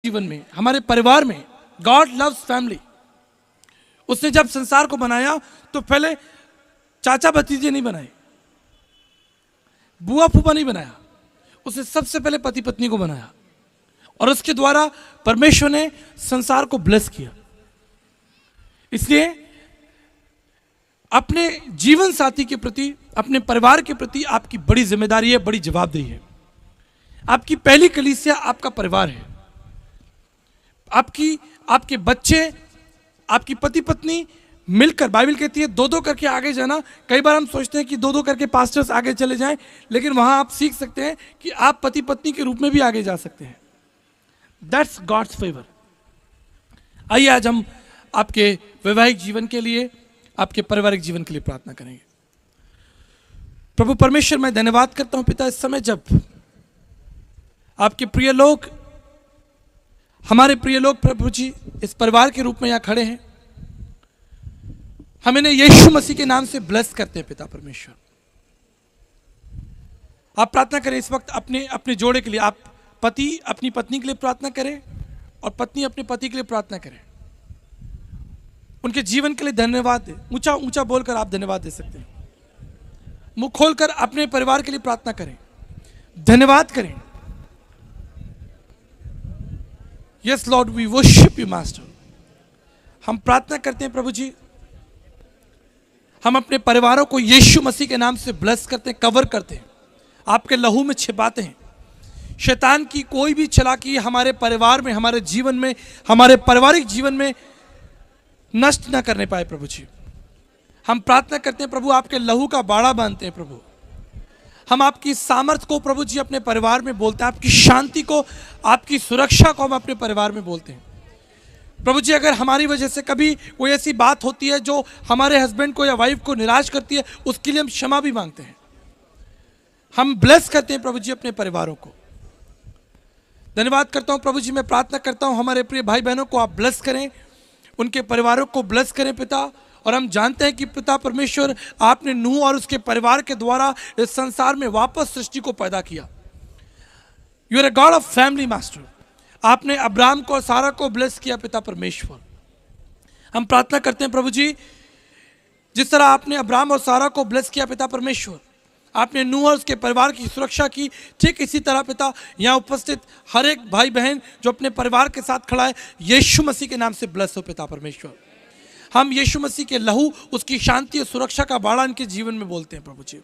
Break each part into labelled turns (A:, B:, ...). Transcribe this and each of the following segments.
A: जीवन में, हमारे परिवार में गॉड लव्स फैमिली। उसने जब संसार को बनाया तो पहले चाचा भतीजे नहीं बनाए, बुआ फूफा नहीं बनाया, उसने सबसे पहले पति पत्नी को बनाया और उसके द्वारा परमेश्वर ने संसार को ब्लेस किया। इसलिए अपने जीवन साथी के प्रति, अपने परिवार के प्रति आपकी बड़ी जिम्मेदारी है, बड़ी जवाबदेही है। आपकी पहली कलीसिया आपका परिवार है। आपके बच्चे, आपकी पति पत्नी मिलकर, बाइबल कहती है दो दो करके आगे जाना। कई बार हम सोचते हैं कि दो दो करके पास्टर्स आगे चले जाएं, लेकिन वहां आप सीख सकते हैं कि आप पति पत्नी के रूप में भी आगे जा सकते हैं। That's God's favour. आइए आज हम आपके वैवाहिक जीवन के लिए, आपके पारिवारिक जीवन के लिए प्रार्थना करेंगे। प्रभु परमेश्वर, मैं धन्यवाद करता हूं पिता, इस समय जब आपके प्रिय लोग, हमारे प्रिय लोग प्रभु जी इस परिवार के रूप में यहां खड़े हैं, हम इन्हें यीशु मसीह के नाम से ब्लेस करते हैं पिता परमेश्वर। आप प्रार्थना करें इस वक्त अपने अपने जोड़े के लिए। आप पति अपनी पत्नी के लिए प्रार्थना करें और पत्नी अपने पति के लिए प्रार्थना करें। उनके जीवन के लिए धन्यवाद दें। ऊंचा ऊंचा बोलकर आप धन्यवाद दे सकते हैं। मुंह खोलकर अपने परिवार के लिए प्रार्थना करें, धन्यवाद करें। Yes lord, we worship you master. हम प्रार्थना करते हैं प्रभु जी, हम अपने परिवारों को यीशु मसीह के नाम से ब्लेस करते हैं, कवर करते हैं, आपके लहू में छिपाते हैं। शैतान की कोई भी चालाकी हमारे परिवार में, हमारे जीवन में, हमारे पारिवारिक जीवन में नष्ट ना करने पाए प्रभु जी। हम प्रार्थना करते हैं प्रभु, आपके लहू का बाड़ा बांधते हैं प्रभु। हम आपकी सामर्थ को प्रभु जी अपने परिवार में बोलते हैं, आपकी शांति को, आपकी सुरक्षा को हम अपने परिवार में बोलते हैं प्रभु जी। अगर हमारी वजह से कभी कोई ऐसी बात होती है जो हमारे हस्बैंड को या वाइफ को निराश करती है, उसके लिए हम क्षमा भी मांगते हैं। हम ब्लेस करते हैं प्रभु जी अपने परिवारों को। धन्यवाद करता हूं प्रभु जी। मैं प्रार्थना करता हूं हमारे प्रिय भाई बहनों को आप ब्लेस करें, उनके परिवारों को ब्लेस करें पिता। और हम जानते हैं कि पिता परमेश्वर, आपने नूह और उसके परिवार के द्वारा इस संसार में वापस सृष्टि को पैदा किया। You are a god of family master. आपने अब्राहम को और सारा को ब्लेस किया पिता परमेश्वर। हम प्रार्थना करते हैं प्रभु जी, जिस तरह आपने अब्राहम और सारा को ब्लेस किया पिता परमेश्वर, आपने नूह और उसके परिवार की सुरक्षा की, ठीक इसी तरह पिता यहाँ उपस्थित हर एक भाई बहन जो अपने परिवार के साथ खड़ा है, यीशु मसीह के नाम से ब्लेस हो पिता परमेश्वर। हम यीशु मसीह के लहू, उसकी शांति और सुरक्षा का बाड़ा इनके जीवन में बोलते हैं प्रभु जी।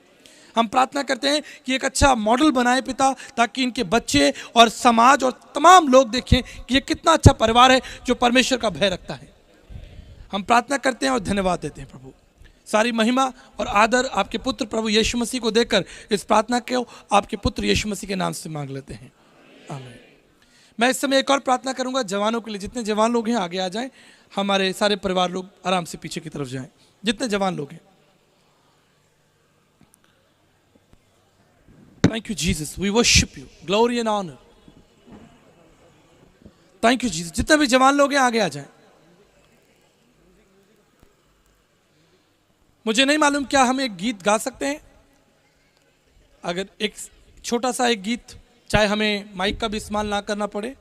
A: हम प्रार्थना करते हैं कि एक अच्छा मॉडल बनाए पिता, ताकि इनके बच्चे और समाज और तमाम लोग देखें कि ये कितना अच्छा परिवार है जो परमेश्वर का भय रखता है। हम प्रार्थना करते हैं और धन्यवाद देते हैं प्रभु। सारी महिमा और आदर आपके पुत्र प्रभु यीशु मसीह को देकर इस प्रार्थना को आपके पुत्र यीशु मसीह के नाम से मांग लेते हैं, आमीन। मैं इस समय एक और प्रार्थना करूंगा जवानों के लिए। जितने जवान लोग हैं आगे आ जाएं, हमारे सारे परिवार लोग आराम से पीछे की तरफ जाएं। जितने जवान लोग हैं, thank you Jesus, we worship you, glory and honour. Thank you Jesus. जितने भी जवान लोग हैं आगे आ जाएं। मुझे नहीं मालूम क्या हम एक गीत गा सकते हैं। अगर एक छोटा सा एक गीत, चाहे हमें माइक का भी इस्तेमाल ना करना पड़े।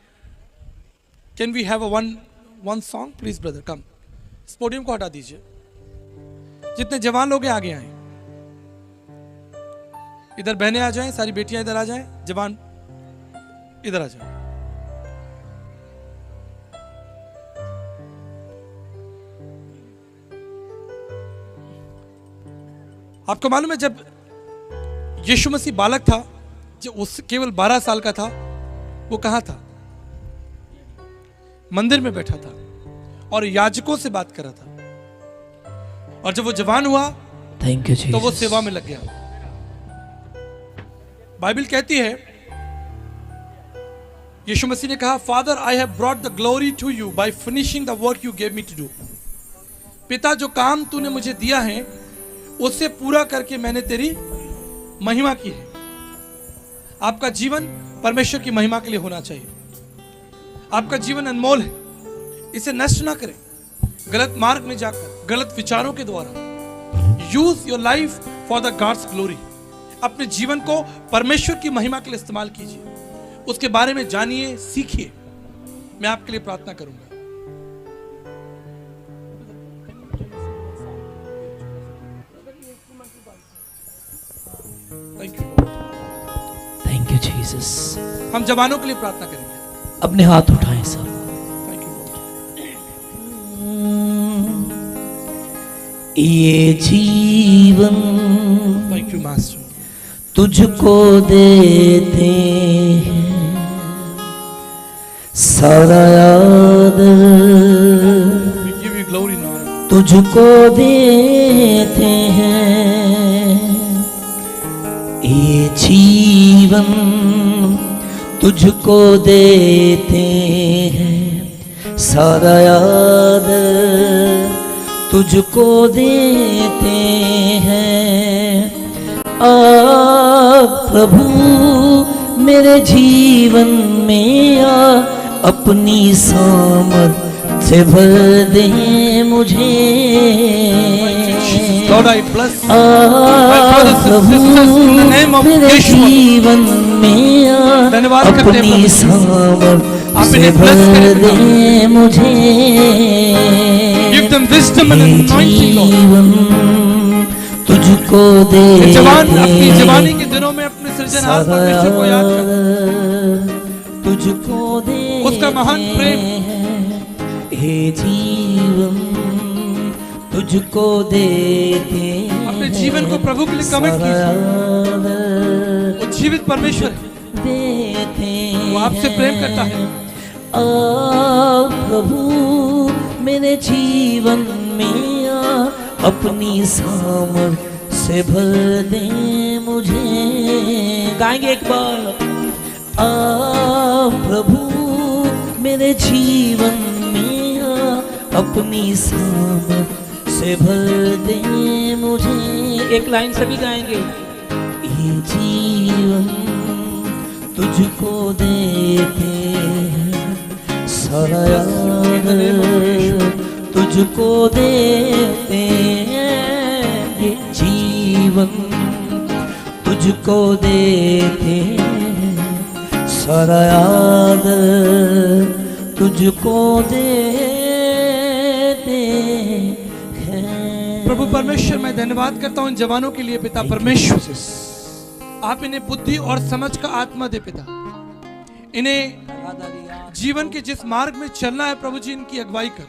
A: Can we have a one song please brother, come. इस पोडियम को हटा दीजिए। जितने जवान लोग हैं आगे आए, इधर बहनें आ जाएं, सारी बेटियां इधर आ जाएं, जवान इधर आ जाएं। आपको मालूम है जब यीशु मसीह बालक था, जब उस केवल 12 साल का था, वो कहां था? मंदिर में बैठा था और याजकों से बात कर रहा था। और जब वो जवान हुआ, थैंक यू जीसस, तो वो सेवा में लग गया। बाइबल कहती है, यीशु मसीह ने कहा, father I have brought the glory to you by finishing the work you gave me to do. पिता, जो काम तूने मुझे दिया है उससे पूरा करके मैंने तेरी महिमा की है। आपका जीवन परमेश्वर की महिमा के लिए होना चाहिए। आपका जीवन अनमोल है, इसे नष्ट ना करें गलत मार्ग में जाकर, गलत विचारों के द्वारा। Use your life for the gods glory. अपने जीवन को परमेश्वर की महिमा के लिए इस्तेमाल कीजिए। उसके बारे में जानिए, सीखिए। मैं आपके लिए प्रार्थना करूंगा। Thank you Lord.
B: Thank you Jesus.
A: हम जवानों के लिए प्रार्थना करेंगे।
B: अपने हाथ उठाएं सब।
A: Thank you Lord.
B: ये जीवन
A: थैंक यू मास्टर।
B: तुझको देते हैं, सारा आदर
A: We give you glory and honor.
B: तुझको देते हैं। ये जीवन तुझको देते हैं, सारा आदर तुझको देते हैं। प्रभु मेरे जीवन में अपनी सामर्थ्य भर दे मुझे।
A: Lord, I bless
B: प्रभु मेरे जीवन में अपनी सामर्थ्य भर दे मुझे।
A: Give them wisdom and anointing, Lord.
B: जीवन तुझको दे
A: जवान अपनी जवानी के दिनों में अपने सृजनहार परमेश्वर को याद कर,
B: तुझको दे
A: उसका महान प्रेम।
B: हे जीवन तुझको देते
A: अपने जीवन को प्रभु के लिए कमिट कीजिए। वो जीवित परमेश्वर है,
B: देते
A: वो आपसे प्रेम करता है।
B: प्रभु मेरे जीवन में अपनी सामर्थ्य से भर दे मुझे। गाएंगे एक बार। प्रभु मेरे जीवन में अपनी सामर्थ्य से भर दे मुझे। एक लाइन सभी गाएंगे। ये जीवन तुझको देते हैं, सारा आदर तुझको देते हैं। ये जीवन तुझको देते हैं, सारा आदर तुझको देते हैं।
A: प्रभु परमेश्वर, मैं धन्यवाद करता हूं इन जवानों के लिए पिता परमेश्वर। आप इन्हें बुद्धि और समझ का आत्मा दे पिता। इन्हें जीवन के जिस मार्ग में चलना है प्रभु जी, इनकी अगुवाई कर।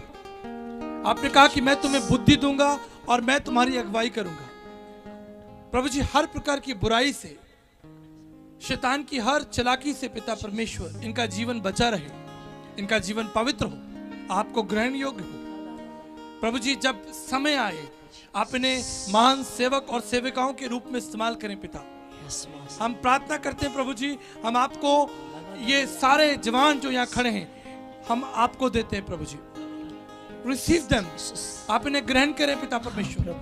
A: आपने कहा कि मैं तुम्हें बुद्धि दूंगा और मैं तुम्हारी अगुवाई करूंगा। प्रभु जी, हर प्रकार की बुराई से, शैतान की हर चालाकी से पिता परमेश्वर इनका जीवन बचा रहे, इनका जीवन पवित्र हो, आपको ग्रहण योग्य हो। प्रभु जी, जब समय आए आप इन्हें महान सेवक और सेविकाओं के रूप में इस्तेमाल करें पिता। हम प्रार्थना करते हैं प्रभु जी, हम आपको ये सारे जवान जो यहाँ खड़े हैं हम आपको देते हैं प्रभु जी। रिसीव देम, आप इन्हें ग्रहण करें पिता परमेश्वर।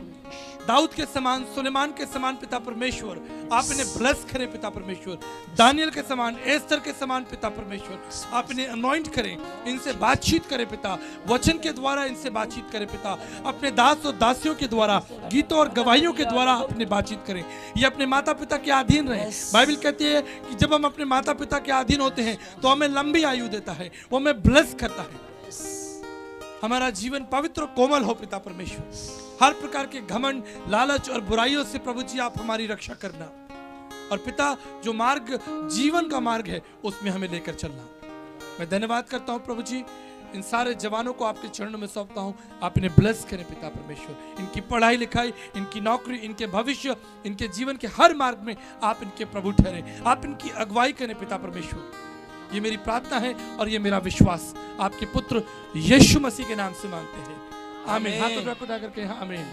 A: दाऊद के समान, सुलेमान के समान पिता परमेश्वर आप इन्हें ब्लेस करें पिता परमेश्वर। दानियल के समान, एस्तर के समान पिता परमेश्वर आप इन्हें अनॉइंट करें, इनसे बातचीत करें पिता, वचन के द्वारा इनसे बातचीत करें पिता। अपने दास और दासियों के द्वारा, गीतों और गवाहियों के द्वारा अपने बातचीत करें। ये अपने माता पिता के अधीन रहे। बाइबल कहती है कि जब हम अपने माता पिता के अधीन होते हैं तो हमें लंबी आयु देता है, वो हमें ब्लेस करता है। हमारा जीवन पवित्र और कोमल हो पिता परमेश्वर। हर प्रकार के घमंड, लालच और बुराइयों से प्रभु जी आप हमारी रक्षा करना। और पिता, जो मार्ग जीवन का मार्ग है उसमें हमें लेकर चलना। मैं धन्यवाद करता हूं प्रभु जी, इन सारे जवानों को आपके चरणों में सौंपता हूं। आप इन्हें ब्लेस करें पिता परमेश्वर। इनकी पढ़ाई लिखाई, इनकी नौकरी, इनके भविष्य, इनके जीवन के हर मार्ग में आप इनके प्रभु ठहरे। आप इनकी अगुवाई करें पिता परमेश्वर। ये मेरी प्रार्थना है और ये मेरा विश्वास आपके पुत्र यीशु मसीह के नाम से मांगते हैं। आमीन। हाथों को उठा करके आमीन।